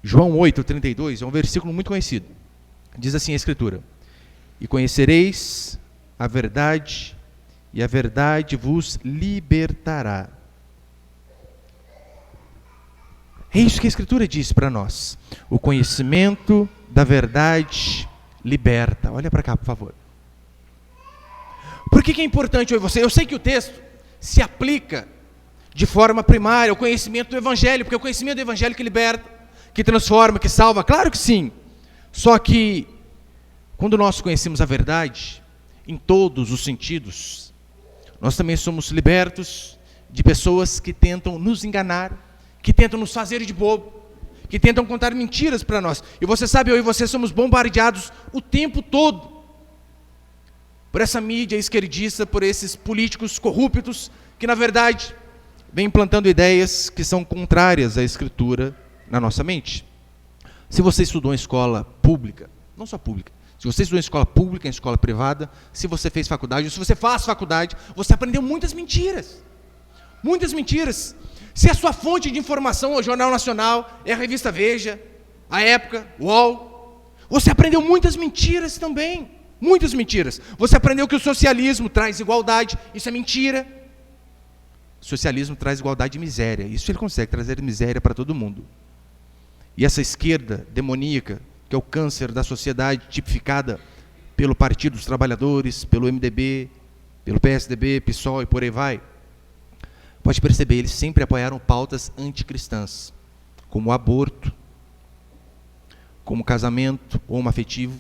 João 8:32 é um versículo muito conhecido. Diz assim a Escritura: e conhecereis a verdade, e a verdade vos libertará. É isso que a Escritura diz para nós. O conhecimento da verdade liberta. Olha para cá, por favor. Por que é importante eu e você? Eu sei que o texto se aplica de forma primária ao conhecimento do Evangelho, porque é o conhecimento do Evangelho que liberta, que transforma, que salva. Claro que sim. Só que, quando nós conhecemos a verdade, em todos os sentidos, nós também somos libertos de pessoas que tentam nos enganar, que tentam nos fazer de bobo, que tentam contar mentiras para nós. E você sabe, eu e você somos bombardeados o tempo todo por essa mídia esquerdista, por esses políticos corruptos, que na verdade vêm implantando ideias que são contrárias à Escritura na nossa mente. Se você estudou em escola pública, não só pública, se você estudou em escola pública, em escola privada, se você fez faculdade, ou se você faz faculdade, você aprendeu muitas mentiras. Muitas mentiras. Se a sua fonte de informação é o Jornal Nacional, é a revista Veja, a Época, o UOL, você aprendeu muitas mentiras também. Muitas mentiras. Você aprendeu que o socialismo traz igualdade, isso é mentira. O socialismo traz igualdade e miséria. Isso ele consegue trazer miséria para todo mundo. E essa esquerda demoníaca, que é o câncer da sociedade, tipificada pelo Partido dos Trabalhadores, pelo MDB, pelo PSDB, PSOL e por aí vai, pode perceber, eles sempre apoiaram pautas anticristãs, como o aborto, como casamento homoafetivo,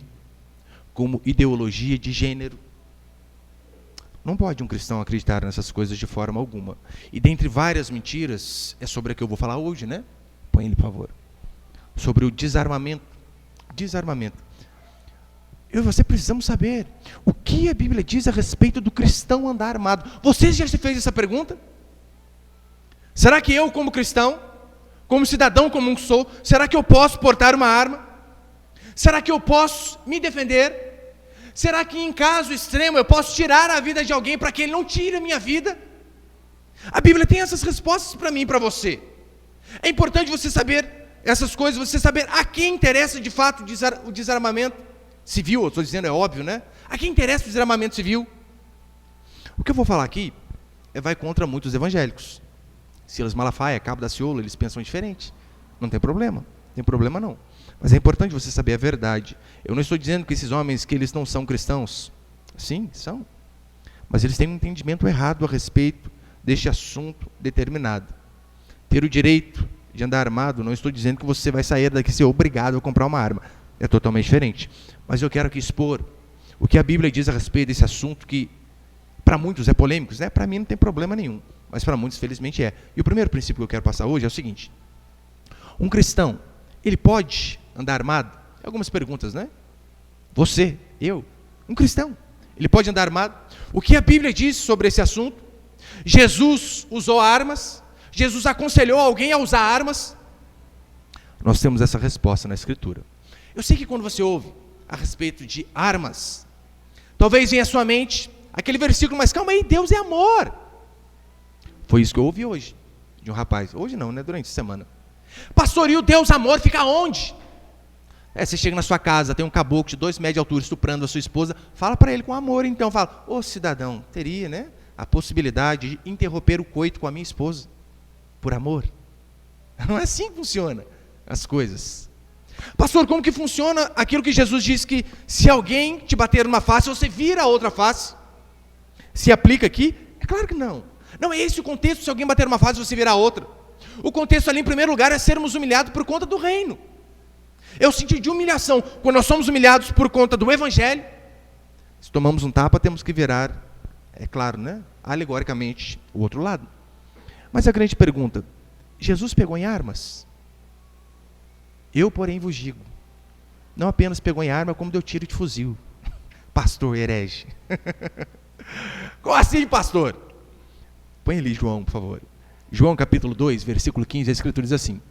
como ideologia de gênero. Não pode um cristão acreditar nessas coisas de forma alguma. E dentre várias mentiras, é sobre a que eu vou falar hoje, né? Põe ele, por favor. Sobre o desarmamento. Desarmamento. Eu e você precisamos saber o que a Bíblia diz a respeito do cristão andar armado. Você já se fez essa pergunta? Será que eu, como cristão, como cidadão comum que sou, será que eu posso portar uma arma? Será que eu posso me defender? Será que em caso extremo eu posso tirar a vida de alguém para que ele não tire a minha vida? A Bíblia tem essas respostas para mim e para você. É importante você saber essas coisas, você saber a quem interessa de fato o desarmamento civil. Eu estou dizendo, é óbvio, né? A quem interessa o desarmamento civil? O que eu vou falar aqui vai contra muitos evangélicos. Silas Malafaia, Cabo da Ciolo, eles pensam diferente. Não tem problema, não. Mas é importante você saber a verdade. Eu não estou dizendo que esses homens, que eles não são cristãos. Sim, são. Mas eles têm um entendimento errado a respeito deste assunto determinado. Ter o direito de andar armado, não estou dizendo que você vai sair daqui e ser obrigado a comprar uma arma. É totalmente diferente. Mas eu quero aqui expor o que a Bíblia diz a respeito desse assunto que, para muitos, é polêmico, né? Para mim não tem problema nenhum. Mas para muitos, felizmente, é. E o primeiro princípio que eu quero passar hoje é o seguinte. Um cristão, ele pode andar armado? Algumas perguntas, né? Você, eu, um cristão, ele pode andar armado? O que a Bíblia diz sobre esse assunto? Jesus usou armas? Jesus aconselhou alguém a usar armas? Nós temos essa resposta na Escritura. Eu sei que quando você ouve a respeito de armas, talvez venha à sua mente aquele versículo, mas calma aí, Deus é amor. Foi isso que eu ouvi hoje, de um rapaz. Hoje não, né? Durante a semana. Pastor, e o Deus amor fica onde? Você chega na sua casa, tem um caboclo de 2 metros de altura estuprando a sua esposa, fala para ele com amor, então, fala, ô cidadão, teria, né, a possibilidade de interromper o coito com a minha esposa, por amor? Não é assim que funciona as coisas. Pastor, como que funciona aquilo que Jesus disse que se alguém te bater numa face, você vira a outra face? Se aplica aqui? É claro que não. Não é esse o contexto, se alguém bater numa face, você virar a outra. O contexto ali, em primeiro lugar, é sermos humilhados por conta do reino. É o sentido de humilhação. Quando nós somos humilhados por conta do Evangelho, se tomamos um tapa, temos que virar, é claro, né? Alegoricamente, o outro lado. Mas a grande pergunta, Jesus pegou em armas? Eu, porém, vos digo, não apenas pegou em arma, como deu tiro de fuzil. Pastor herege. Como assim, pastor? Põe ali, João, por favor. João capítulo 2, versículo 15, a Escritura diz assim: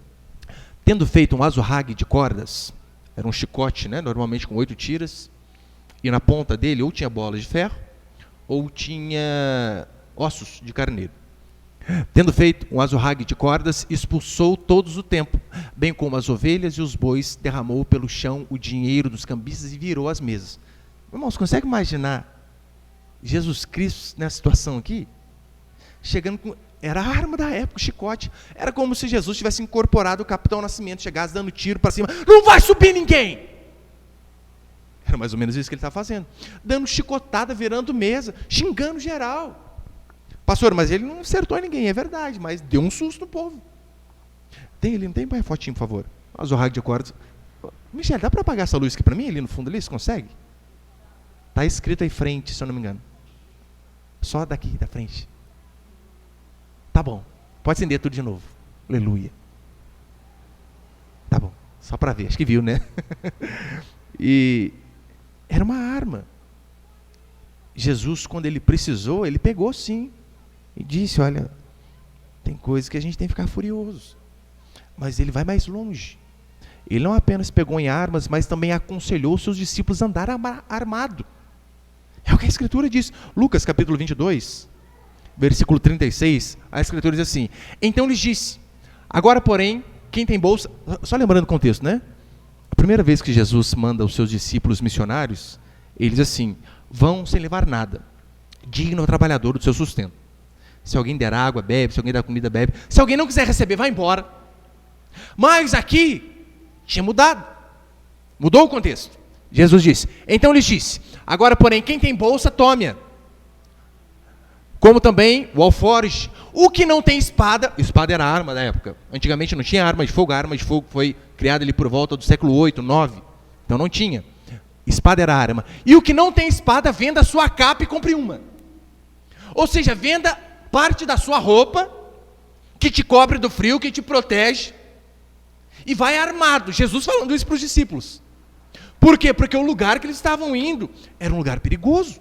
tendo feito um azorrague de cordas, era um chicote, né, normalmente com 8 tiras, e na ponta dele ou tinha bolas de ferro, ou tinha ossos de carneiro. Tendo feito um azorrague de cordas, expulsou todos o templo, bem como as ovelhas e os bois, derramou pelo chão o dinheiro dos cambistas e virou as mesas. Irmãos, consegue imaginar Jesus Cristo nessa situação aqui? Chegando com... Era a arma da época, o chicote. Era como se Jesus tivesse incorporado o Capitão Nascimento, chegasse dando tiro para cima. Não vai subir ninguém! Era mais ou menos isso que ele estava fazendo. Dando chicotada, virando mesa, xingando geral. Pastor, mas ele não acertou ninguém, é verdade, mas deu um susto no povo. Tem ali, não tem? Põe a fotinho, por favor. Azorrague de cordas. Michel, dá para apagar essa luz aqui para mim, ali no fundo ali? Você consegue? Está escrito aí frente, se eu não me engano. Só daqui, da frente. Tá bom. Pode acender tudo de novo. Aleluia. Tá bom. Só para ver. Acho que viu, né? E era uma arma. Jesus, quando ele precisou, ele pegou sim. E disse, olha, tem coisas que a gente tem que ficar furioso. Mas ele vai mais longe. Ele não apenas pegou em armas, mas também aconselhou os seus discípulos a andar armado. É o que a Escritura diz. Lucas capítulo 22, versículo 36, a Escritura diz assim: então lhes disse, agora porém, quem tem bolsa... Só lembrando o contexto, né? A primeira vez que Jesus manda os seus discípulos missionários, ele diz assim, vão sem levar nada, digno ao trabalhador do seu sustento. Se alguém der água, bebe, se alguém der comida, bebe. Se alguém não quiser receber, vai embora. Mas aqui, tinha mudado. Mudou o contexto. Jesus disse, então lhes disse, agora porém, quem tem bolsa, tome-a. Como também o alforje. O que não tem espada era a arma da época. Antigamente não tinha arma de fogo, a arma de fogo foi criada ali por volta do século 8, 9. Então não tinha. Espada era a arma. E o que não tem espada, venda a sua capa e compre uma. Ou seja, venda parte da sua roupa, que te cobre do frio, que te protege, e vai armado. Jesus falando isso para os discípulos. Por quê? Porque o lugar que eles estavam indo era um lugar perigoso.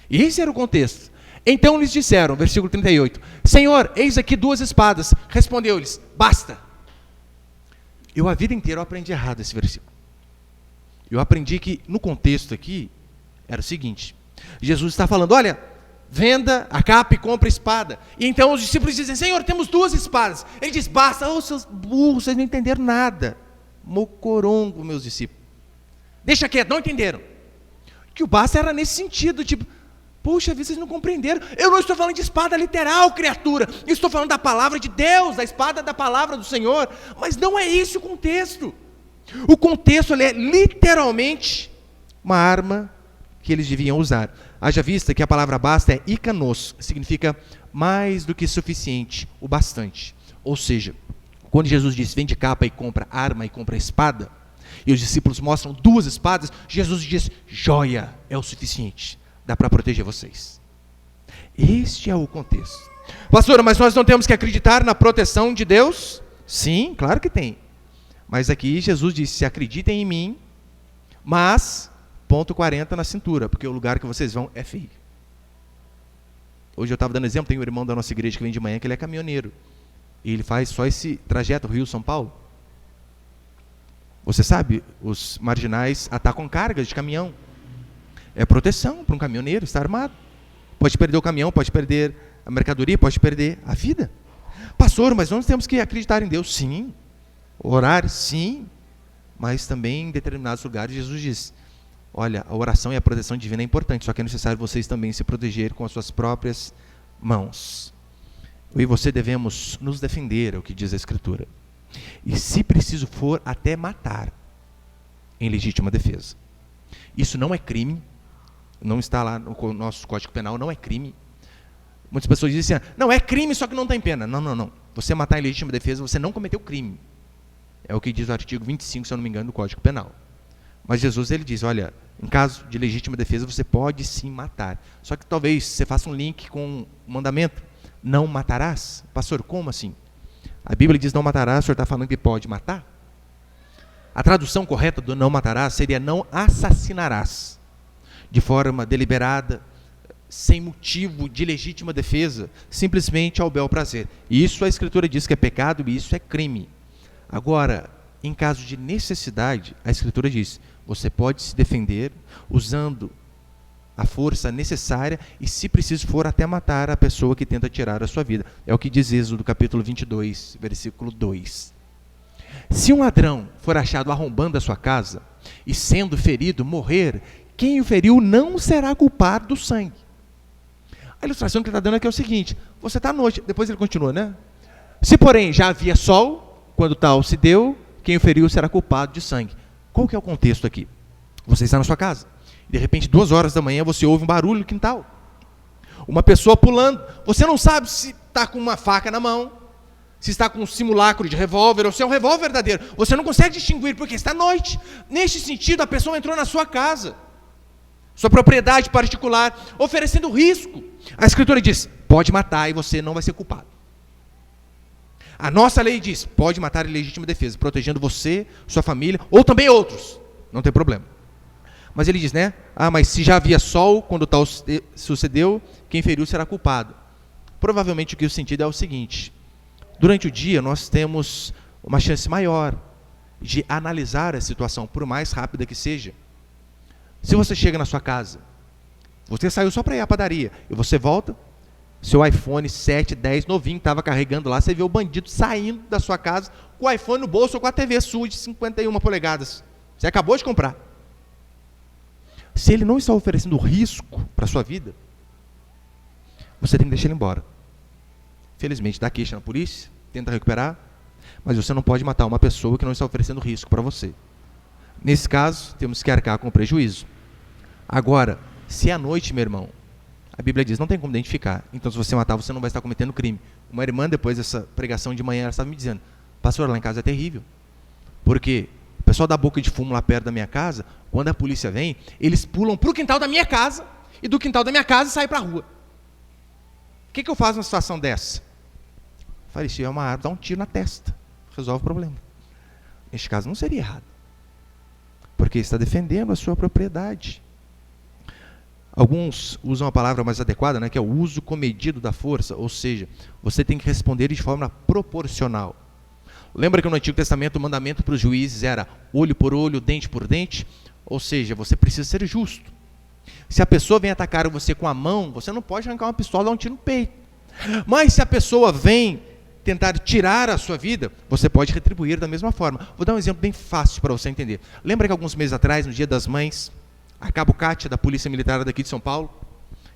E esse era o contexto. Então lhes disseram, versículo 38, Senhor, eis aqui 2 espadas. Respondeu-lhes, basta. Eu a vida inteira eu aprendi errado esse versículo. Eu aprendi que no contexto aqui era o seguinte, Jesus está falando, olha, venda a capa e compra a espada. E então os discípulos dizem, Senhor, temos 2 espadas. Ele diz, basta. Oh, seus burros, vocês não entenderam nada. Mocorongo, meus discípulos. Deixa quieto, não entenderam. Que o basta era nesse sentido, tipo, puxa vida, vocês não compreenderam. Eu não estou falando de espada literal, criatura. Eu estou falando da palavra de Deus, da espada da palavra do Senhor. Mas não é esse o contexto. O contexto é literalmente uma arma que eles deviam usar. Haja vista que a palavra basta é ikanos, significa mais do que suficiente, o bastante. Ou seja, quando Jesus diz, vende capa e compra arma e compra espada, e os discípulos mostram 2 espadas, Jesus diz, joia é o suficiente, dá para proteger vocês. Este é o contexto. Pastor, mas nós não temos que acreditar na proteção de Deus? Sim, claro que tem. Mas aqui Jesus disse, acreditem em mim, mas... ponto 40 na cintura, porque o lugar que vocês vão é feio. Hoje eu estava dando exemplo, tem um irmão da nossa igreja que vem de manhã, que ele é caminhoneiro. E ele faz só esse trajeto Rio-São Paulo. Você sabe, os marginais atacam cargas de caminhão. É proteção para um caminhoneiro, está armado. Pode perder o caminhão, pode perder a mercadoria, pode perder a vida. Pastor, mas nós temos que acreditar em Deus? Sim. Orar? Sim. Mas também em determinados lugares Jesus diz, olha, a oração e a proteção divina é importante, só que é necessário vocês também se proteger com as suas próprias mãos. Eu e você devemos nos defender, é o que diz a Escritura. E se preciso for, até matar em legítima defesa. Isso não é crime, não está lá no nosso Código Penal, não é crime. Muitas pessoas dizem assim, não, é crime, só que não tem pena. Não. Você matar em legítima defesa, você não cometeu crime. É o que diz o artigo 25, se eu não me engano, do Código Penal. Mas Jesus, ele diz, olha, em caso de legítima defesa, você pode sim matar. Só que talvez você faça um link com o mandamento, não matarás. Pastor, como assim? A Bíblia diz não matarás, o senhor está falando que pode matar? A tradução correta do não matarás seria não assassinarás. De forma deliberada, sem motivo de legítima defesa, simplesmente ao bel prazer. Isso a Escritura diz que é pecado e isso é crime. Agora, em caso de necessidade, a Escritura diz, você pode se defender usando a força necessária e, se preciso for, até matar a pessoa que tenta tirar a sua vida. É o que diz Êxodo, capítulo 22, versículo 2. Se um ladrão for achado arrombando a sua casa e, sendo ferido, morrer, quem o feriu não será culpado do sangue. A ilustração que ele está dando aqui é o seguinte: você está à noite, depois ele continua, né? Se, porém, já havia sol, quando tal se deu, quem o feriu será culpado de sangue. Qual que é o contexto aqui? Você está na sua casa, de repente, 2 horas da manhã, você ouve um barulho no quintal. Uma pessoa pulando. Você não sabe se está com uma faca na mão, se está com um simulacro de revólver, ou se é um revólver verdadeiro. Você não consegue distinguir, porque está à noite. Neste sentido, a pessoa entrou na sua casa, sua propriedade particular, oferecendo risco. A Escritura diz, pode matar e você não vai ser culpado. A nossa lei diz, pode matar em legítima defesa, protegendo você, sua família, ou também outros. Não tem problema. Mas ele diz, né? Mas se já havia sol, quando tal sucedeu, quem feriu será culpado. Provavelmente o que o sentido é o seguinte: durante o dia nós temos uma chance maior de analisar a situação, por mais rápida que seja. Se você chega na sua casa, você saiu só para ir à padaria, e você volta, seu iPhone 7, 10, novinho, estava carregando lá, você vê o bandido saindo da sua casa, com o iPhone no bolso ou com a TV sua de 51 polegadas. Você acabou de comprar. Se ele não está oferecendo risco para a sua vida, você tem que deixar ele embora. Felizmente, dá queixa na polícia, tenta recuperar, mas você não pode matar uma pessoa que não está oferecendo risco para você. Nesse caso, temos que arcar com prejuízo. Agora, se é à noite, meu irmão, a Bíblia diz, não tem como identificar. Então, se você matar, você não vai estar cometendo crime. Uma irmã, depois dessa pregação de manhã, ela estava me dizendo, pastor, lá em casa é terrível. Porque o pessoal da boca de fumo lá perto da minha casa, quando a polícia vem, eles pulam para o quintal da minha casa, e do quintal da minha casa saem para a rua. O que eu faço numa situação dessa? Falei, se é uma arma, dá um tiro na testa. Resolve o problema. Neste caso não seria errado. Porque está defendendo a sua propriedade. Alguns usam a palavra mais adequada, né, que é o uso comedido da força, ou seja, você tem que responder de forma proporcional. Lembra que no Antigo Testamento o mandamento para os juízes era olho por olho, dente por dente? Ou seja, você precisa ser justo. Se a pessoa vem atacar você com a mão, você não pode arrancar uma pistola e dar um tiro no peito. Mas se a pessoa vem tentar tirar a sua vida, você pode retribuir da mesma forma. Vou dar um exemplo bem fácil para você entender. Lembra que alguns meses atrás, no Dia das Mães, a Cabo Cátia, da Polícia Militar daqui de São Paulo,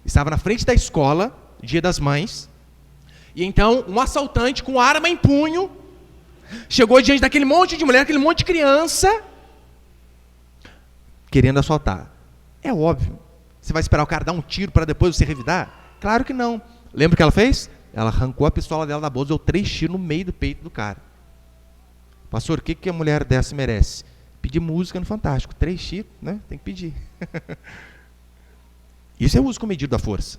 estava na frente da escola, Dia das Mães, e então um assaltante com arma em punho chegou diante daquele monte de mulher, aquele monte de criança, querendo assaltar. É óbvio. Você vai esperar o cara dar um tiro para depois você revidar? Claro que não. Lembra o que ela fez? Ela arrancou a pistola dela da bolsa, deu 3 tiros no meio do peito do cara. Pastor, o que a mulher dessa merece? Pedir música no Fantástico. 3 tiros, né? Tem que pedir. Isso é o uso comedido da força.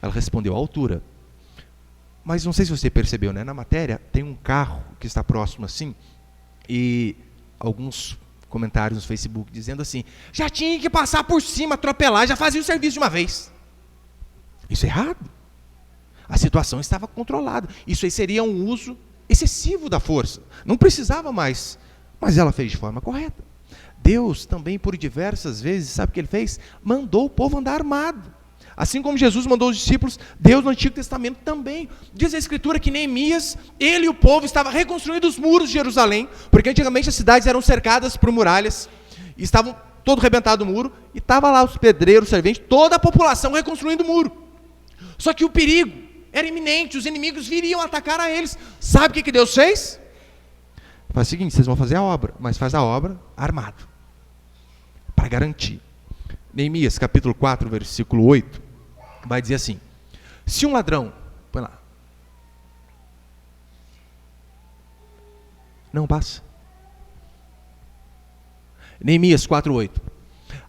Ela respondeu à altura. Mas não sei se você percebeu, né? Na matéria tem um carro que está próximo assim, e alguns comentários no Facebook dizendo assim, já tinha que passar por cima, atropelar, já fazia o serviço de uma vez. Isso é errado. A situação estava controlada. Isso aí seria um uso excessivo da força. Não precisava mais. Mas ela fez de forma correta. Deus também, por diversas vezes, sabe o que ele fez? Mandou o povo andar armado. Assim como Jesus mandou os discípulos, Deus no Antigo Testamento também. Diz a Escritura que Neemias, ele e o povo estavam reconstruindo os muros de Jerusalém, porque antigamente as cidades eram cercadas por muralhas, e estavam todo rebentado o muro, e estava lá os pedreiros, os serventes, toda a população reconstruindo o muro. Só que o perigo era iminente, os inimigos viriam atacar a eles. Sabe o que Deus fez? Faz o seguinte, vocês vão fazer a obra, mas faz a obra armado, para garantir. Neemias, capítulo 4, versículo 8, vai dizer assim, se um ladrão, põe lá, não passa, Neemias 4, 8,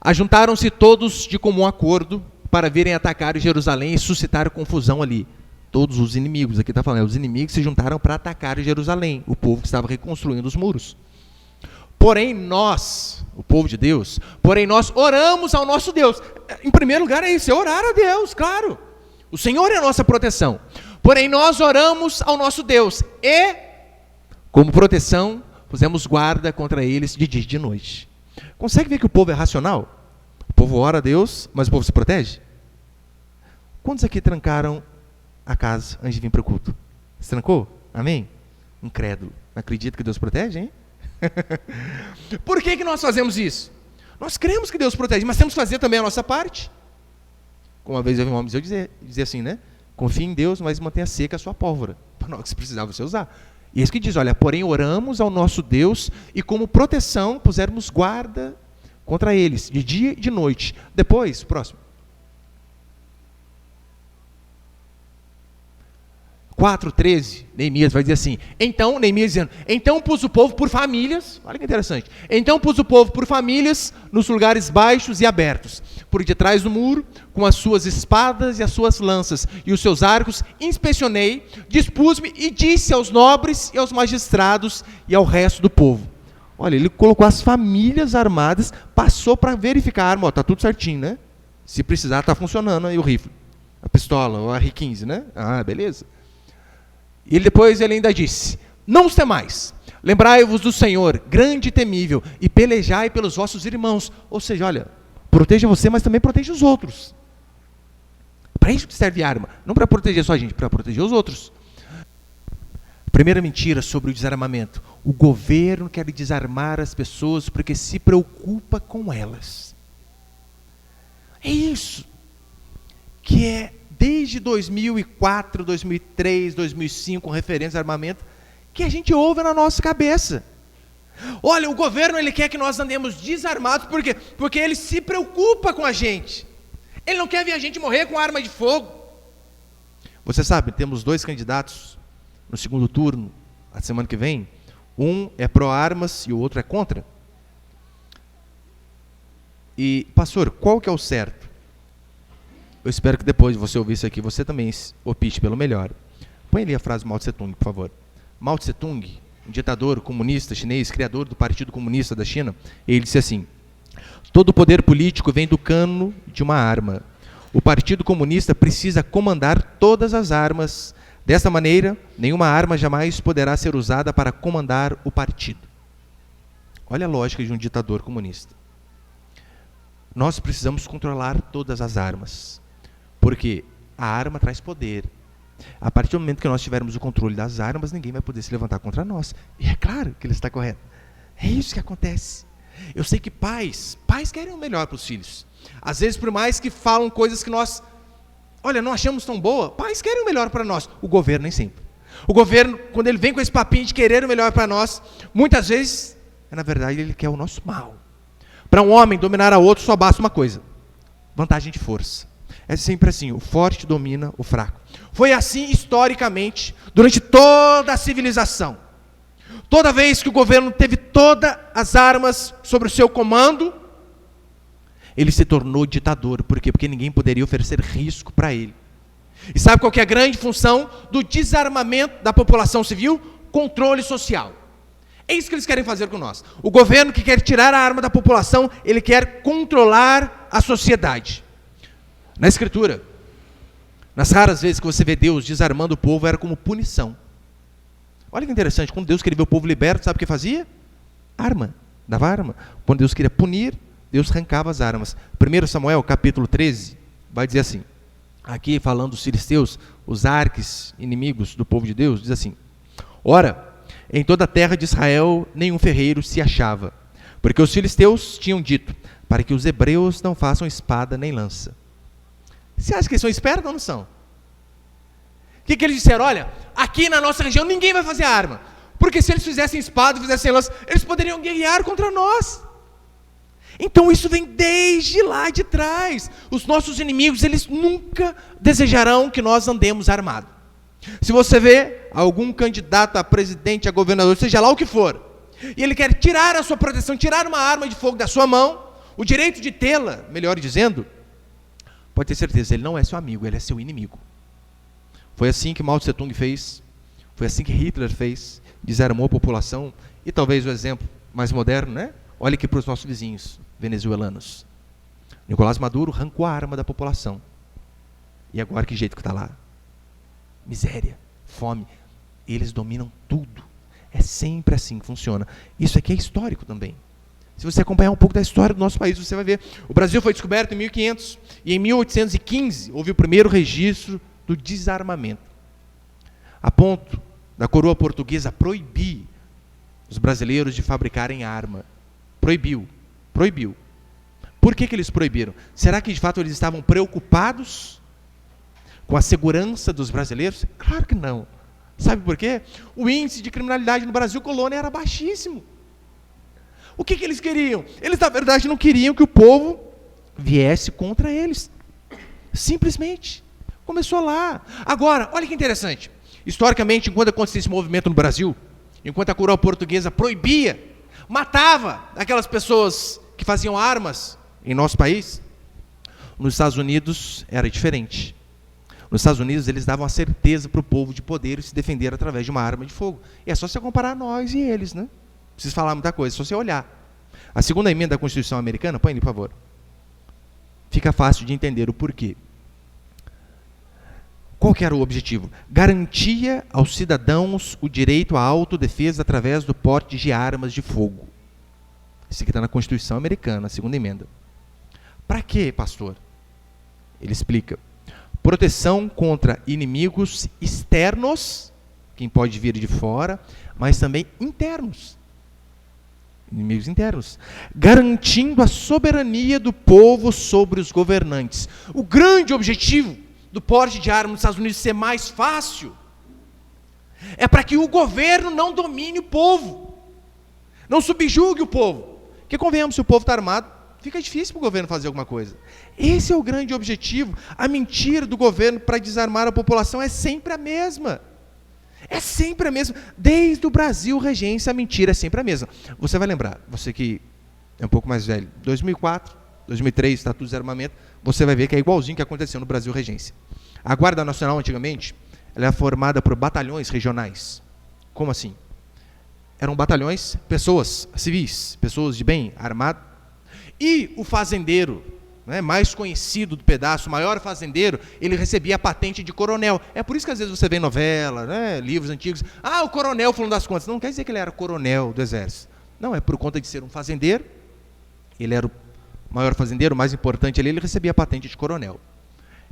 ajuntaram-se todos de comum acordo para virem atacar Jerusalém e suscitar confusão ali. Todos os inimigos, aqui está falando, os inimigos se juntaram para atacar Jerusalém, o povo que estava reconstruindo os muros. Porém nós, o povo de Deus, nós oramos ao nosso Deus. Em primeiro lugar é isso, é orar a Deus, claro. O Senhor é a nossa proteção. Porém nós oramos ao nosso Deus e, como proteção, pusemos guarda contra eles de dia e de noite. Consegue ver que o povo é racional? povo ora a Deus, mas o povo se protege? Quantos aqui trancaram a casa antes de vir para o culto? Você trancou? Amém? Incrédulo. Não acredita que Deus protege, hein? Por que nós fazemos isso? Nós cremos que Deus protege, mas temos que fazer também a nossa parte. Como uma vez eu vi um homem dizer assim, né? Confie em Deus, mas mantenha seca a sua pólvora. Para na hora que você precisar, você usar. E é isso que diz, olha, porém oramos ao nosso Deus e como proteção pusermos guarda contra eles, de dia e de noite. Depois, próximo. 4:13, Neemias vai dizer assim, então, Neemias dizendo, então pus o povo por famílias, olha que interessante, então pus o povo por famílias nos lugares baixos e abertos, por detrás do muro, com as suas espadas e as suas lanças e os seus arcos, inspecionei, dispus-me e disse aos nobres e aos magistrados e ao resto do povo. Olha, ele colocou as famílias armadas, passou para verificar a arma, está tudo certinho, né? Se precisar, está funcionando aí o rifle, a pistola, o R15, né? Ah, beleza. E depois ele ainda disse, não os temais, lembrai-vos do Senhor, grande e temível, e pelejai pelos vossos irmãos. Ou seja, olha, proteja você, mas também proteja os outros. Para isso que serve a arma, não para proteger só a gente, para proteger os outros. Primeira mentira sobre o desarmamento. O governo quer desarmar as pessoas porque se preocupa com elas. É isso que é desde 2004, 2003, 2005, referência a armamento, que a gente ouve na nossa cabeça. Olha, o governo ele quer que nós andemos desarmados, por quê? Porque ele se preocupa com a gente. Ele não quer ver a gente morrer com arma de fogo. Você sabe, temos 2 candidatos no segundo turno, a semana que vem. Um é pró-armas e o outro é contra. E, pastor, qual que é o certo? Eu espero que depois de você ouvir isso aqui, você também opte pelo melhor. Põe ali a frase Mao Tse Tung, por favor. Mao Tse Tung, um ditador comunista chinês, criador do Partido Comunista da China, ele disse assim, todo poder político vem do cano de uma arma. O Partido Comunista precisa comandar todas as armas. Dessa maneira, nenhuma arma jamais poderá ser usada para comandar o partido. Olha a lógica de um ditador comunista. Nós precisamos controlar todas as armas. Porque a arma traz poder. A partir do momento que nós tivermos o controle das armas, ninguém vai poder se levantar contra nós. E é claro que ele está correto. É isso que acontece. Eu sei que pais querem o melhor para os filhos. Às vezes, por mais que falam coisas que nós, olha, não achamos tão boa, pais querem o melhor para nós. O governo nem sempre. O governo, quando ele vem com esse papinho de querer o melhor para nós, muitas vezes, na verdade, ele quer o nosso mal. Para um homem dominar a outro, só basta uma coisa: vantagem de força. É sempre assim, o forte domina o fraco. Foi assim historicamente, durante toda a civilização. Toda vez que o governo teve todas as armas sobre o seu comando, ele se tornou ditador. Por quê? Porque ninguém poderia oferecer risco para ele. E sabe qual que é a grande função do desarmamento da população civil? Controle social. É isso que eles querem fazer com nós. O governo que quer tirar a arma da população, ele quer controlar a sociedade. Na Escritura, nas raras vezes que você vê Deus desarmando o povo, era como punição. Olha que interessante, quando Deus queria ver o povo liberto, sabe o que fazia? Arma, dava arma. Quando Deus queria punir, Deus arrancava as armas. 1 Samuel, capítulo 13, vai dizer assim, aqui falando dos filisteus, os arques inimigos do povo de Deus, diz assim, ora, em toda a terra de Israel, nenhum ferreiro se achava, porque os filisteus tinham dito, para que os hebreus não façam espada nem lança. Você acha que eles são espertos ou não são? O que eles disseram? Olha, aqui na nossa região ninguém vai fazer arma, porque se eles fizessem espada, fizessem lança, eles poderiam guerrear contra nós. Então isso vem desde lá de trás. Os nossos inimigos, eles nunca desejarão que nós andemos armados. Se você vê algum candidato a presidente, a governador, seja lá o que for, e ele quer tirar a sua proteção, tirar uma arma de fogo da sua mão, o direito de tê-la, melhor dizendo, pode ter certeza, ele não é seu amigo, ele é seu inimigo. Foi assim que Mao Tse Tung fez, foi assim que Hitler fez, desarmou a população, e talvez o exemplo mais moderno, né? Olha aqui para os nossos vizinhos venezuelanos. Nicolás Maduro arrancou a arma da população. E agora que jeito que está lá? Miséria, fome. Eles dominam tudo. É sempre assim que funciona. Isso aqui é histórico também. Se você acompanhar um pouco da história do nosso país, você vai ver. O Brasil foi descoberto em 1500 e em 1815 houve o primeiro registro do desarmamento. A ponto da coroa portuguesa proibir os brasileiros de fabricarem arma. Proibiu. Por que eles proibiram? Será que de fato eles estavam preocupados com a segurança dos brasileiros? Claro que não. Sabe por quê? O índice de criminalidade no Brasil colônia era baixíssimo. O que eles queriam? Eles, na verdade, não queriam que o povo viesse contra eles. Simplesmente. Começou lá. Agora, olha que interessante. Historicamente, enquanto acontecia esse movimento no Brasil, enquanto a coroa portuguesa proibia, matava aquelas pessoas que faziam armas em nosso país, nos Estados Unidos era diferente. Nos Estados Unidos, eles davam a certeza para o povo de poder se defender através de uma arma de fogo. E é só você comparar nós e eles, né? Não precisa falar muita coisa, é só você olhar. A segunda emenda da Constituição americana, põe ali, por favor. Fica fácil de entender o porquê. Qual que era o objetivo? Garantia aos cidadãos o direito à autodefesa através do porte de armas de fogo. Isso aqui está na Constituição americana, a segunda emenda. Para quê, pastor? Ele explica. Proteção contra inimigos externos, quem pode vir de fora, mas também internos. Inimigos internos. Garantindo a soberania do povo sobre os governantes. O grande objetivo do porte de armas nos Estados Unidos ser mais fácil é para que o governo não domine o povo, não subjugue o povo. Porque convenhamos, se o povo está armado, fica difícil para o governo fazer alguma coisa. Esse é o grande objetivo. A mentira do governo para desarmar a população é sempre a mesma. É sempre a mesma. Desde o Brasil, regência, a mentira é sempre a mesma. Você vai lembrar, você que é um pouco mais velho, 2004, 2003, Estatuto de Desarmamento, você vai ver que é igualzinho que aconteceu no Brasil, regência. A Guarda Nacional, antigamente, ela é formada por batalhões regionais. Como assim? Eram batalhões, pessoas civis, pessoas de bem, armado. E o fazendeiro, né, mais conhecido do pedaço, o maior fazendeiro, ele recebia a patente de coronel. É por isso que às vezes você vê em novela, né, livros antigos, o coronel falando das contas. Não quer dizer que ele era coronel do exército. Não, é por conta de ser um fazendeiro. Ele era o maior fazendeiro, o mais importante ali, ele recebia a patente de coronel.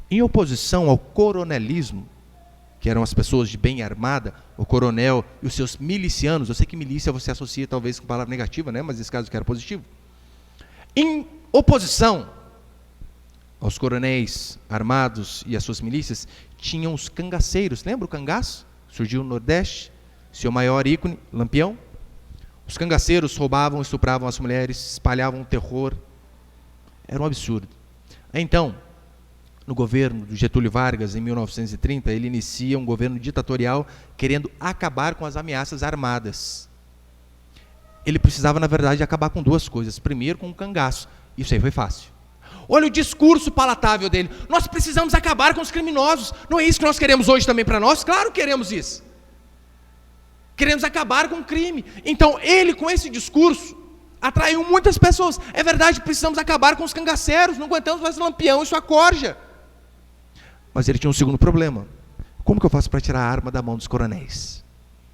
Em oposição ao coronelismo, que eram as pessoas de bem armada, o coronel e os seus milicianos, eu sei que milícia você associa talvez com palavra negativa, né, mas nesse caso que era positivo. Em oposição aos coronéis armados e às suas milícias, tinham os cangaceiros. Lembra o cangaço? Surgiu no Nordeste, seu maior ícone, Lampião. Os cangaceiros roubavam, estupravam as mulheres, espalhavam o terror. Era um absurdo. Então, no governo do Getúlio Vargas, em 1930, ele inicia um governo ditatorial querendo acabar com as ameaças armadas. Ele precisava, na verdade, acabar com duas coisas. Primeiro, com o cangaço. Isso aí foi fácil. Olha o discurso palatável dele. Nós precisamos acabar com os criminosos. Não é isso que nós queremos hoje também para nós? Claro que queremos isso. Queremos acabar com o crime. Então, ele, com esse discurso, atraiu muitas pessoas. É verdade, precisamos acabar com os cangaceiros. Não aguentamos mais Lampião e sua corja. Mas ele tinha um segundo problema. Como que eu faço para tirar a arma da mão dos coronéis?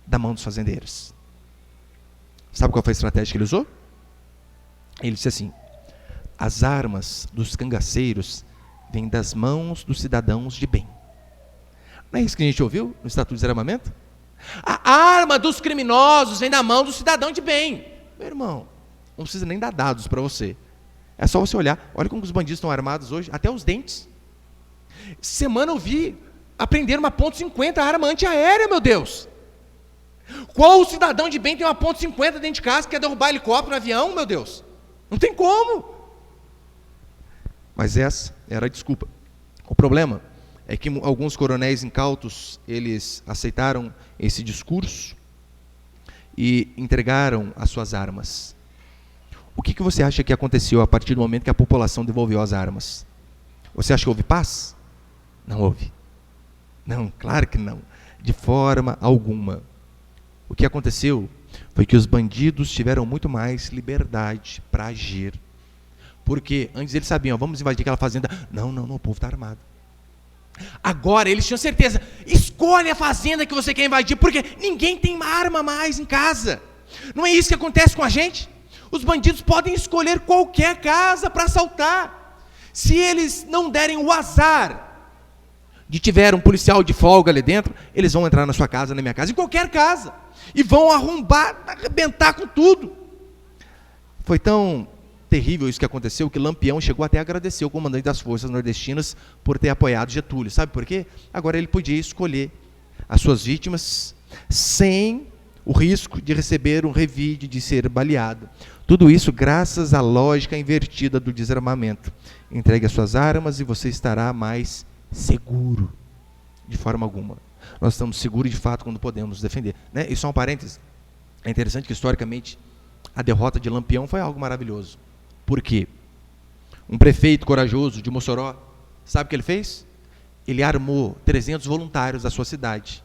Da mão dos fazendeiros? Sabe qual foi a estratégia que ele usou? Ele disse assim: as armas dos cangaceiros vêm das mãos dos cidadãos de bem. Não é isso que a gente ouviu no Estatuto de Desarmamento? A arma dos criminosos vem da mão do cidadão de bem. Meu irmão, não precisa nem dar dados para você. É só você olhar. Olha como os bandidos estão armados hoje, até os dentes. Semana eu vi aprender uma .50 arma antiaérea, meu Deus. Qual cidadão de bem tem uma .50 dentro de casa que quer derrubar helicóptero, avião, meu Deus? Não tem como. Mas essa era a desculpa. O problema é que alguns coronéis incautos, eles aceitaram esse discurso e entregaram as suas armas. O que você acha que aconteceu a partir do momento que a população devolveu as armas? Você acha que houve paz? Não houve. Não, claro que não. De forma alguma. O que aconteceu foi que os bandidos tiveram muito mais liberdade para agir. Porque antes eles sabiam, vamos invadir aquela fazenda. Não, o povo está armado. Agora eles tinham certeza, escolhe a fazenda que você quer invadir, porque ninguém tem uma arma mais em casa. Não é isso que acontece com a gente? Os bandidos podem escolher qualquer casa para assaltar. Se eles não derem o azar de tiver um policial de folga ali dentro, eles vão entrar na sua casa, na minha casa, em qualquer casa, e vão arrombar, arrebentar com tudo. Foi tão terrível isso que aconteceu, que Lampião chegou até a agradecer o comandante das forças nordestinas por ter apoiado Getúlio. Sabe por quê? Agora ele podia escolher as suas vítimas sem o risco de receber um revide, de ser baleado. Tudo isso graças à lógica invertida do desarmamento. Entregue as suas armas e você estará mais seguro. De forma alguma. Nós estamos seguros de fato quando podemos nos defender. Né? E só um parênteses. É interessante que historicamente a derrota de Lampião foi algo maravilhoso. Por quê? Um prefeito corajoso de Mossoró, sabe o que ele fez? Ele armou 300 voluntários da sua cidade.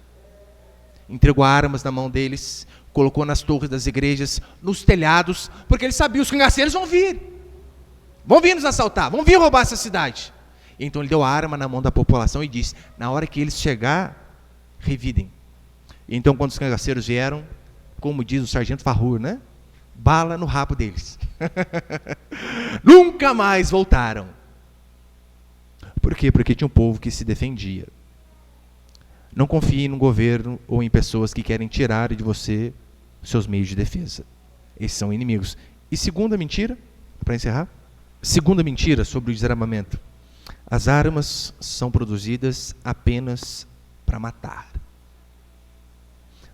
Entregou armas na mão deles, colocou nas torres das igrejas, nos telhados, porque ele sabia, os cangaceiros vão vir nos assaltar, vão vir roubar essa cidade. Então ele deu a arma na mão da população e disse, na hora que eles chegar, revidem. Então quando os cangaceiros vieram, como diz o sargento Farrur, né? Bala no rabo deles. Nunca mais voltaram. Por quê? Porque tinha um povo que se defendia. Não confie no governo ou em pessoas que querem tirar de você seus meios de defesa. Esses são inimigos. E segunda mentira, para encerrar, segunda mentira sobre o desarmamento. As armas são produzidas apenas para matar.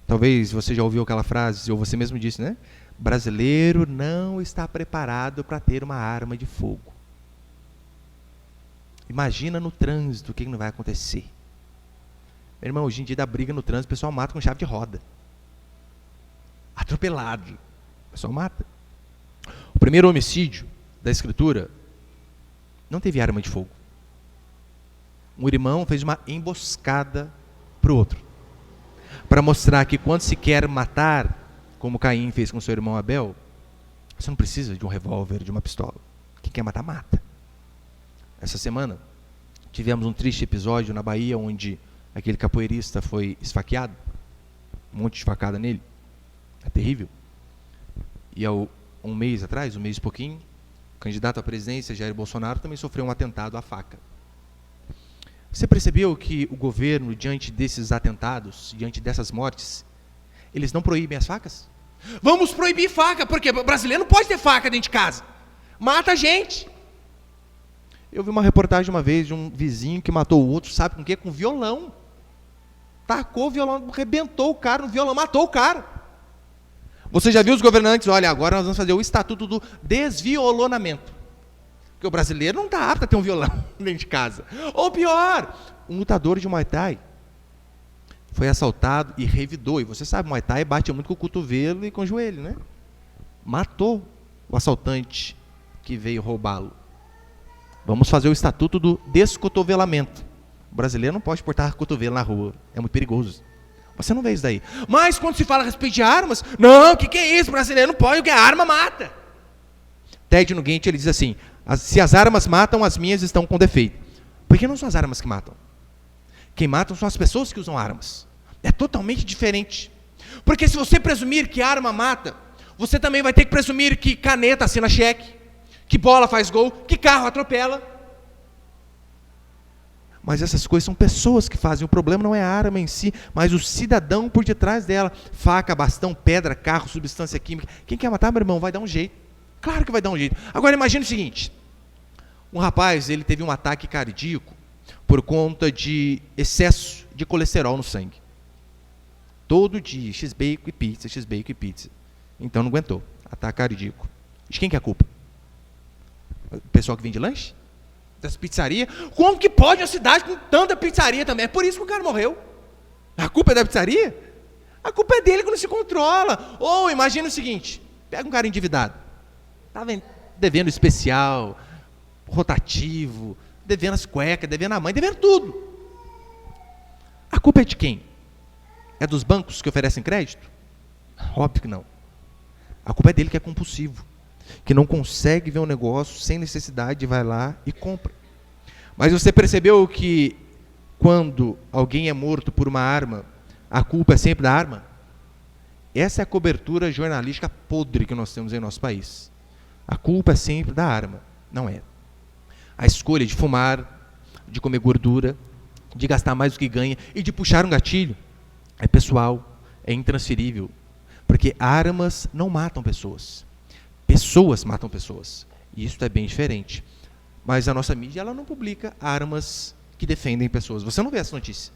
Talvez você já ouviu aquela frase, ou você mesmo disse, né? Brasileiro não está preparado para ter uma arma de fogo. Imagina no trânsito o que não vai acontecer. Meu irmão, hoje em dia dá briga no trânsito, o pessoal mata com chave de roda. Atropelado. O pessoal mata. O primeiro homicídio da Escritura não teve arma de fogo. Um irmão fez uma emboscada para o outro. Para mostrar que quando se quer matar, como Caim fez com seu irmão Abel, você não precisa de um revólver, de uma pistola. Quem quer matar, mata. Essa semana, tivemos um triste episódio na Bahia, onde aquele capoeirista foi esfaqueado. Um monte de facada nele. É terrível. E há um mês atrás, um mês e pouquinho, o candidato à presidência, Jair Bolsonaro, também sofreu um atentado à faca. Você percebeu que o governo, diante desses atentados, diante dessas mortes, eles não proíbem as facas? Vamos proibir faca, porque o brasileiro não pode ter faca dentro de casa. Mata a gente. Eu vi uma reportagem uma vez de um vizinho que matou o outro, sabe com o quê? Com violão. Tacou o violão, arrebentou o cara no violão, matou o cara. Você já viu os governantes? Olha, agora nós vamos fazer o estatuto do desviolonamento. Porque o brasileiro não está apto a ter um violão dentro de casa. Ou pior, um lutador de Muay Thai foi assaltado e revidou. E você sabe, Muay Thai bate muito com o cotovelo e com o joelho, né? Matou o assaltante que veio roubá-lo. Vamos fazer o estatuto do descotovelamento. O brasileiro não pode portar cotovelo na rua. É muito perigoso. Você não vê isso daí. Mas quando se fala a respeito de armas, não, o que é isso? O brasileiro não pode, porque a arma mata. Ted Nugent, ele diz assim, se as armas matam, as minhas estão com defeito. Porque não são as armas que matam. Quem matam são as pessoas que usam armas. É totalmente diferente. Porque se você presumir que arma mata, você também vai ter que presumir que caneta assina cheque, que bola faz gol, que carro atropela. Mas essas coisas são pessoas que fazem. O problema não é a arma em si, mas o cidadão por detrás dela. Faca, bastão, pedra, carro, substância química. Quem quer matar, meu irmão, vai dar um jeito. Claro que vai dar um jeito. Agora imagine o seguinte. Um rapaz, ele teve um ataque cardíaco por conta de excesso de colesterol no sangue. Todo dia, x-bacon e pizza, x-bacon e pizza. Então não aguentou. Ataque cardíaco. De quem que é a culpa? O pessoal que vende lanche? Das pizzarias? Como que pode uma cidade com tanta pizzaria também? É por isso que o cara morreu. A culpa é da pizzaria? A culpa é dele que não se controla. Ou imagina o seguinte, pega um cara endividado. Está devendo especial, rotativo, devendo as cuecas, devendo a mãe, devendo tudo. A culpa é de quem? É dos bancos que oferecem crédito? Óbvio que não. A culpa é dele que é compulsivo, que não consegue ver um negócio sem necessidade, vai lá e compra. Mas você percebeu que quando alguém é morto por uma arma, a culpa é sempre da arma? Essa é a cobertura jornalística podre que nós temos em nosso país. A culpa é sempre da arma. Não é. A escolha de fumar, de comer gordura, de gastar mais do que ganha e de puxar um gatilho é pessoal, é intransferível. Porque armas não matam pessoas. Pessoas matam pessoas. E isso é bem diferente. Mas a nossa mídia ela não publica armas que defendem pessoas. Você não vê essa notícia.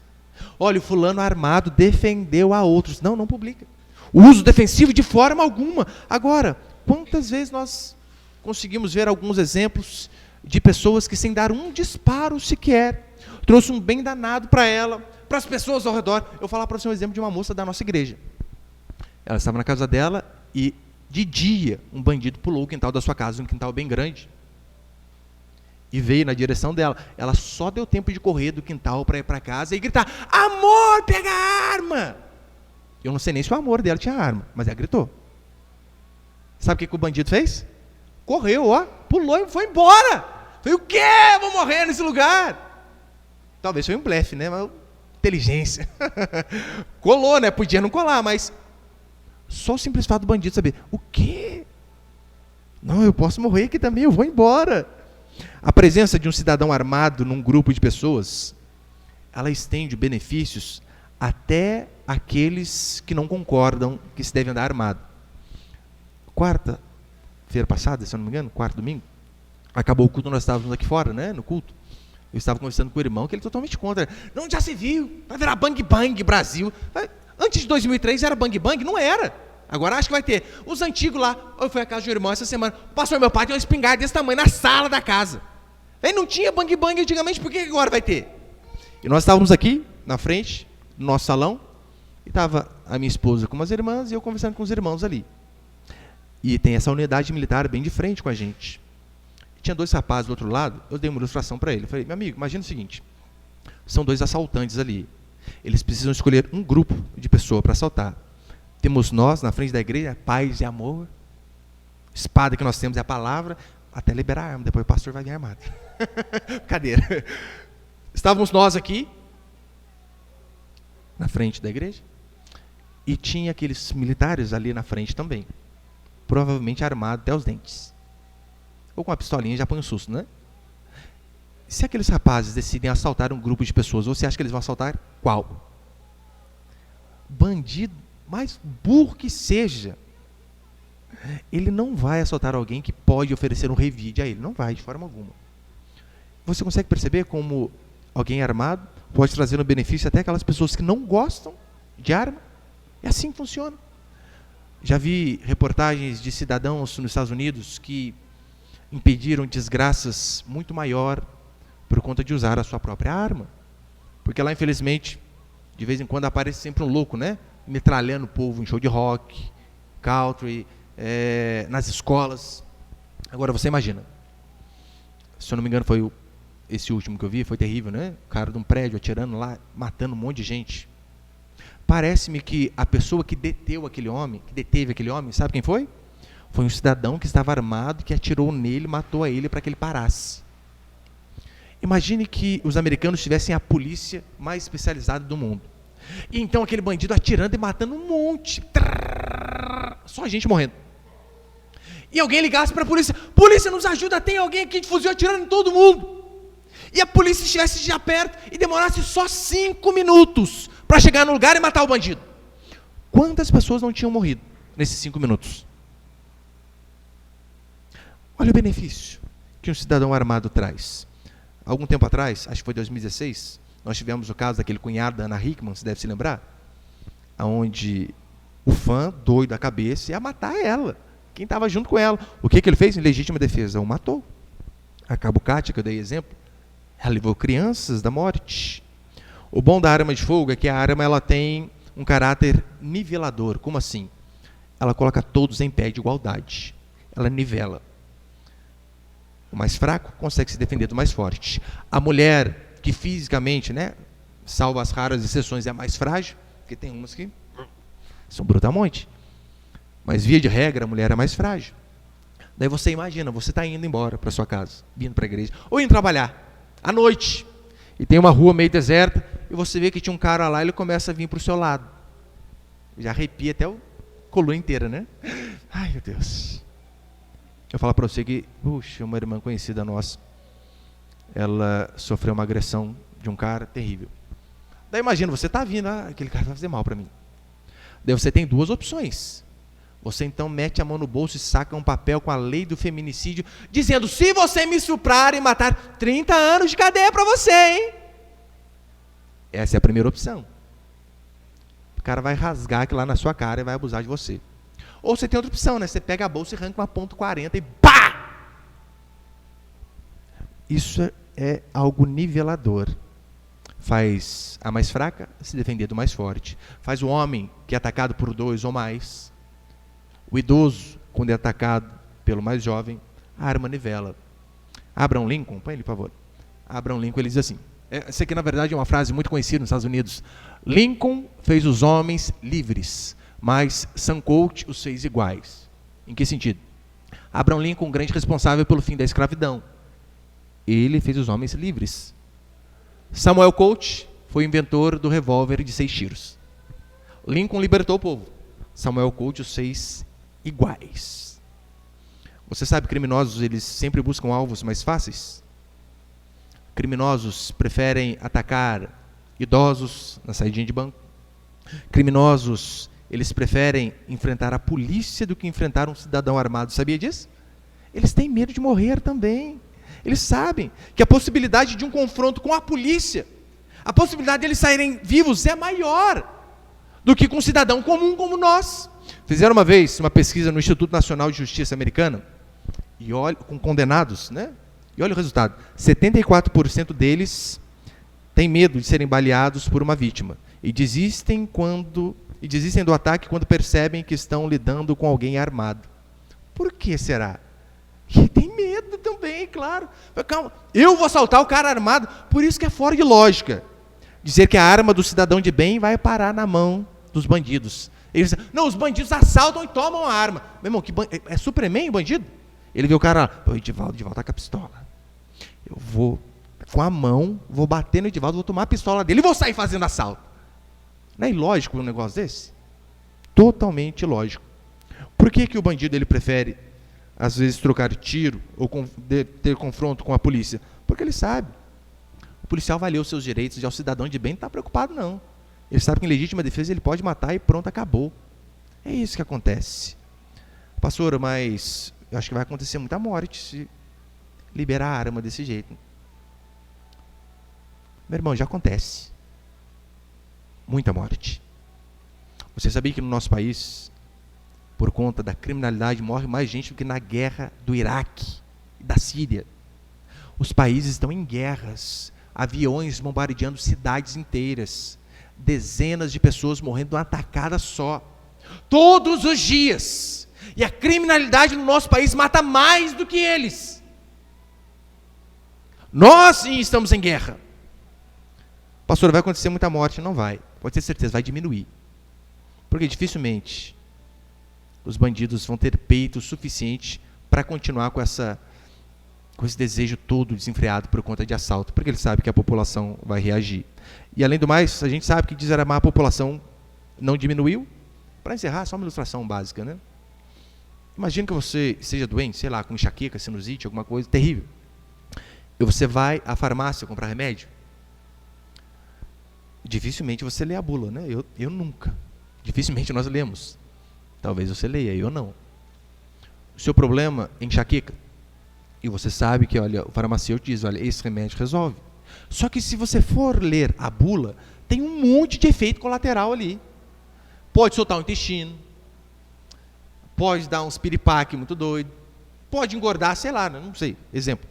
Olha, o fulano armado defendeu a outros. Não, não publica. O uso defensivo de forma alguma. Agora, quantas vezes nós conseguimos ver alguns exemplos de pessoas que sem dar um disparo sequer, trouxe um bem danado para ela, para as pessoas ao redor. Eu vou falar para você um exemplo de uma moça da nossa igreja. Ela estava na casa dela e, de dia, um bandido pulou o quintal da sua casa, um quintal bem grande, e veio na direção dela. Ela só deu tempo de correr do quintal para ir para casa e gritar: amor, pega a arma! Eu não sei nem se o amor dela tinha arma, mas ela gritou. Sabe o que o bandido fez? Correu, ó, pulou e foi embora. Foi o quê? Vou morrer nesse lugar. Talvez foi um blefe, né? Mas inteligência. Colou, né? Podia não colar, mas só o simples fato do bandido saber: o quê? Não, eu posso morrer aqui também, eu vou embora. A presença de um cidadão armado num grupo de pessoas, ela estende benefícios até aqueles que não concordam que se deve andar armado. Quarta-feira passada, se eu não me engano, quarto domingo, acabou o culto, nós estávamos aqui fora, né, no culto. Eu estava conversando com o irmão, que ele é totalmente contra. Não, já se viu, vai virar bang bang Brasil. Antes de 2003 era bang bang? Não era. Agora acho que vai ter. Os antigos lá, eu fui à casa do irmão essa semana, pastor, meu pai tem uma espingarda desse tamanho na sala da casa. Não tinha bang bang antigamente, por que agora vai ter? E nós estávamos aqui, na frente, no nosso salão, e estava a minha esposa com umas irmãs e eu conversando com os irmãos ali. E tem essa unidade militar bem de frente com a gente. Tinha dois rapazes do outro lado, eu dei uma ilustração para ele. Eu falei: meu amigo, imagina o seguinte, são dois assaltantes ali. Eles precisam escolher um grupo de pessoas para assaltar. Temos nós, na frente da igreja, paz e amor. Espada que nós temos é a palavra, até liberar a arma, depois o pastor vai vir armado. Cadeira. Estávamos nós aqui, na frente da igreja, e tinha aqueles militares ali na frente também, provavelmente armados até os dentes. Ou com uma pistolinha já põe um susto, né? Se aqueles rapazes decidem assaltar um grupo de pessoas, você acha que eles vão assaltar qual? Bandido, mais burro que seja, ele não vai assaltar alguém que pode oferecer um revide a ele. Não vai, de forma alguma. Você consegue perceber como alguém armado pode trazer um benefício até aquelas pessoas que não gostam de arma? É assim que funciona. Já vi reportagens de cidadãos nos Estados Unidos que impediram desgraças muito maior por conta de usar a sua própria arma. Porque lá, infelizmente, de vez em quando aparece sempre um louco, né? Metralhando o povo em show de rock, country, nas escolas. Agora, você imagina. Se eu não me engano, foi esse último que eu vi, foi terrível, né? O cara de um prédio atirando lá, matando um monte de gente. Parece-me que a pessoa que deteve aquele homem, sabe quem foi? Foi um cidadão que estava armado, que atirou nele, matou a ele para que ele parasse. Imagine que os americanos tivessem a polícia mais especializada do mundo. E então aquele bandido atirando e matando um monte. Só gente morrendo. E alguém ligasse para a polícia: polícia, nos ajuda, tem alguém aqui de fuzil atirando em todo mundo. E a polícia estivesse já perto e demorasse só 5 minutos para chegar no lugar e matar o bandido. Quantas pessoas não tinham morrido nesses 5 minutos? Olha o benefício que um cidadão armado traz. Algum tempo atrás, acho que foi 2016, nós tivemos o caso daquele cunhado da Ana Hickman, você deve se lembrar, onde o fã, doido da cabeça, ia matar ela, quem estava junto com ela. O que ele fez em legítima defesa? O matou. A Cabo Cátia, que eu dei exemplo, ela levou crianças da morte. O bom da arma de fogo é que a arma ela tem um caráter nivelador. Como assim? Ela coloca todos em pé de igualdade. Ela nivela. O mais fraco consegue se defender do mais forte. A mulher que fisicamente, né, salvo as raras exceções, é a mais frágil, porque tem umas que são brutamonte. Mas via de regra, a mulher é mais frágil. Daí você imagina, você está indo embora para sua casa, vindo para a igreja, ou indo trabalhar, à noite, e tem uma rua meio deserta, e você vê que tinha um cara lá, ele começa a vir para o seu lado. Já arrepia até coluna inteira, né? Ai, meu Deus. Eu falo para você que, puxa, uma irmã conhecida nossa, ela sofreu uma agressão de um cara terrível. Daí imagina, você está vindo, aquele cara vai fazer mal para mim. Daí você tem duas opções. Você então mete a mão no bolso e saca um papel com a lei do feminicídio, dizendo, se você me estuprar e matar, 30 anos de cadeia para você, hein? Essa é a primeira opção. O cara vai rasgar aquilo lá na sua cara e vai abusar de você. Ou você tem outra opção, né? Você pega a bolsa e arranca uma .40 e pá! Isso é algo nivelador. Faz a mais fraca se defender do mais forte. Faz o homem que é atacado por 2 ou mais. O idoso, quando é atacado pelo mais jovem, a arma nivela. Abraham Lincoln, põe ele, por favor. Abraham Lincoln, ele diz assim, essa aqui na verdade é uma frase muito conhecida nos Estados Unidos. Lincoln fez os homens livres, mas Sancolt os fez iguais. Em que sentido? Abraham Lincoln, grande responsável pelo fim da escravidão. Ele fez os homens livres. Samuel Colt foi o inventor do revólver de 6 tiros. Lincoln libertou o povo. Samuel Colt os fez iguais. Você sabe, criminosos, eles sempre buscam alvos mais fáceis? Criminosos preferem atacar idosos na saidinha de banco. Criminosos, eles preferem enfrentar a polícia do que enfrentar um cidadão armado. Sabia disso? Eles têm medo de morrer também. Eles sabem que a possibilidade de um confronto com a polícia, a possibilidade de eles saírem vivos é maior do que com um cidadão comum como nós. Fizeram uma vez uma pesquisa no Instituto Nacional de Justiça americano, e olha, com condenados, né? E olha o resultado, 74% deles têm medo de serem baleados por uma vítima, e desistem do ataque quando percebem que estão lidando com alguém armado. Por que será? Que tem medo também, claro. Calma, eu vou assaltar o cara armado, por isso que é fora de lógica dizer que a arma do cidadão de bem vai parar na mão dos bandidos. Eles dizem, não, os bandidos assaltam e tomam a arma. Meu irmão, é Superman o bandido? Ele vê o cara lá, o Edivaldo tá com a pistola. Eu vou, com a mão, vou bater no Edivaldo, vou tomar a pistola dele e vou sair fazendo assalto. Não é ilógico um negócio desse? Totalmente ilógico. Por que o bandido ele prefere, às vezes, trocar tiro ou ter confronto com a polícia? Porque ele sabe. O policial vai ler os seus direitos, já o cidadão de bem não está preocupado, não. Ele sabe que em legítima defesa ele pode matar e pronto, acabou. É isso que acontece. Pastor, mas eu acho que vai acontecer muita morte se liberar a arma desse jeito. Meu irmão, já acontece. Muita morte. Você sabia que no nosso país, por conta da criminalidade, morre mais gente do que na guerra do Iraque e da Síria? Os países estão em guerras, aviões bombardeando cidades inteiras, dezenas de pessoas morrendo de uma tacada só, todos os dias. E a criminalidade no nosso país mata mais do que eles. Nós sim estamos em guerra. Pastor, vai acontecer muita morte? Não vai. Pode ter certeza, vai diminuir. Porque dificilmente os bandidos vão ter peito suficiente para continuar com esse desejo todo desenfreado por conta de assalto, porque ele sabe que a população vai reagir. E além do mais, a gente sabe que desarmar a população não diminuiu. Para encerrar, só uma ilustração básica, né? Imagina que você seja doente, sei lá, com enxaqueca, sinusite, alguma coisa terrível. E você vai à farmácia comprar remédio. Dificilmente você lê a bula, né? Eu nunca. Dificilmente nós lemos. Talvez você leia, eu não. O seu problema é enxaqueca. E você sabe que, olha, o farmacêutico diz, olha, esse remédio resolve. Só que se você for ler a bula, tem um monte de efeito colateral ali. Pode soltar o intestino, pode dar uns piripaque muito doido, pode engordar, sei lá, não sei, exemplo.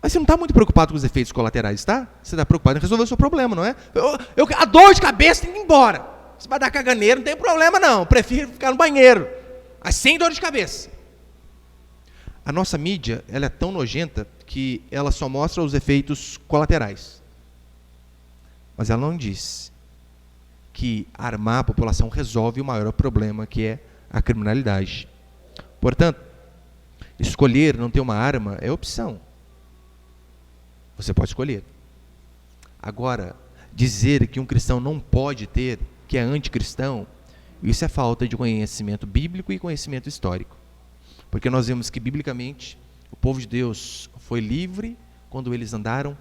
Mas você não está muito preocupado com os efeitos colaterais, tá? Você está preocupado em resolver o seu problema, não é? A dor de cabeça tem que ir embora. Você vai dar caganeira, não tem problema não, prefiro ficar no banheiro, mas sem dor de cabeça. A nossa mídia, ela é tão nojenta que ela só mostra os efeitos colaterais. Mas ela não diz que armar a população resolve o maior problema, que é a criminalidade. Portanto, escolher não ter uma arma é opção. Você pode escolher. Agora, dizer que um cristão não pode ter, que é anticristão, Isso é falta de conhecimento bíblico e conhecimento histórico. Porque nós vemos que, biblicamente, o povo de Deus foi livre quando eles andaram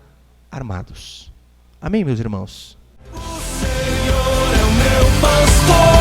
armados. Amém, meus irmãos? O Senhor é o meu pastor.